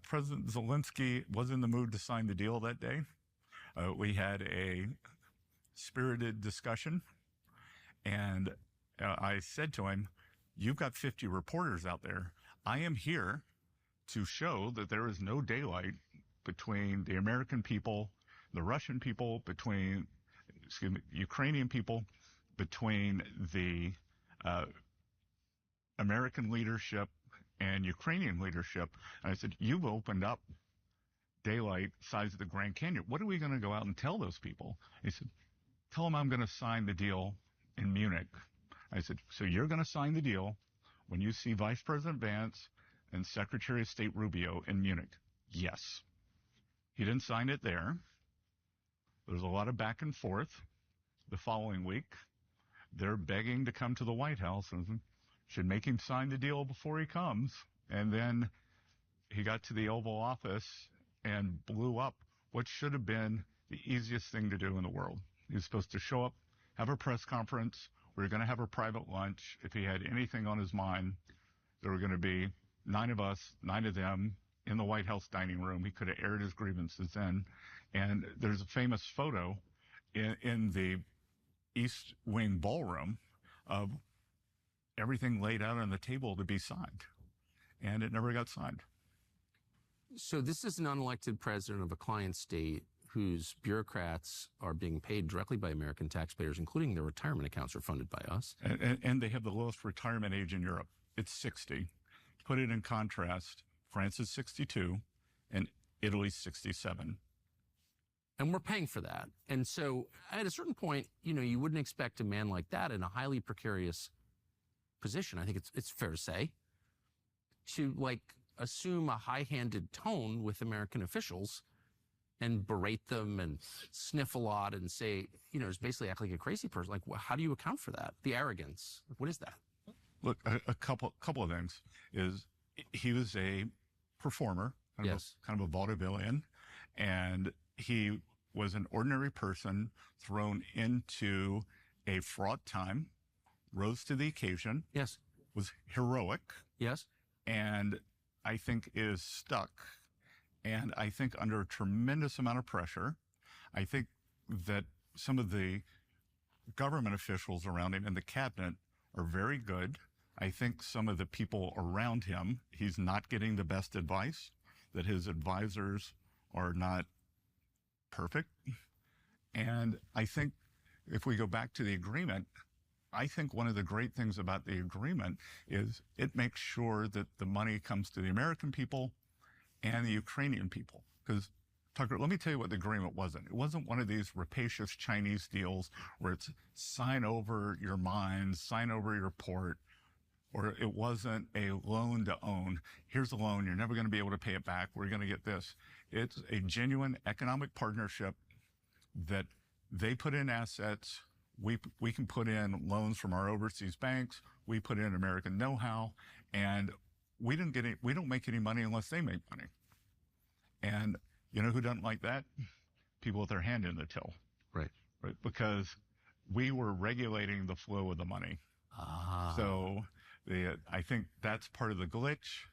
President Zelensky was in the mood to sign the deal that day. We had a spirited discussion, and I said to him, "You've got 50 reporters out there. I am here to show that there is no daylight between the American people, the Russian people, between, Ukrainian people, between the American leadership and Ukrainian leadership." And I said, "You've opened up daylight size of the Grand Canyon. What are we going to go out and tell those people?" He said, "Tell them I'm going to sign the deal in Munich." I said, "So you're going to sign the deal when you see Vice President Vance and Secretary of State Rubio in Munich?" Yes. He didn't sign it there. There was a lot of back and forth. The following week, they're begging to come to the White House and should make him sign the deal before he comes. And then he got to the Oval Office and blew up what should have been the easiest thing to do in the world. He was supposed to show up, have a press conference. We were going to have a private lunch. If he had anything on his mind, there were going to be 9 of us, 9 of them in the White House dining room. He could have aired his grievances then. And there's a famous photo in the East Wing ballroom of everything laid out on the table to be signed. And it never got signed. So this is an unelected president of a client state whose bureaucrats are being paid directly by American taxpayers, including their retirement accounts are funded by us. And they have the lowest retirement age in Europe. It's 60. Put it in contrast, France is 62 and Italy's 67. And we're paying for that. And so at a certain point, you wouldn't expect a man like that in a highly precarious position, I think it's fair to say, to assume a high-handed tone with American officials and berate them and sniff a lot and say, just basically act like a crazy person. How do you account for that? The arrogance. What is that? Look, a couple of things is he was a performer, kind of a vaudevillian, and he was an ordinary person thrown into a fraught time, rose to the occasion. Yes. Was heroic. Yes. And I think is stuck. And I think under a tremendous amount of pressure. I think that some of the government officials around him and the cabinet are very good. I think some of the people around him, he's not getting the best advice, that his advisors are not perfect. And I think if we go back to the agreement, I think one of the great things about the agreement is it makes sure that the money comes to the American people and the Ukrainian people. Because, Tucker, let me tell you what the agreement wasn't. It wasn't one of these rapacious Chinese deals where it's sign over your mines, sign over your port, or it wasn't a loan to own. Here's a loan. You're never going to be able to pay it back. We're going to get this. It's a genuine economic partnership that they put in assets. We can put in loans from our overseas banks. We put in American know-how, and we don't make any money unless they make money. And you know who doesn't like that? People with their hand in the till. Right. Right. Because we were regulating the flow of the money. Ah. So I think that's part of the glitch.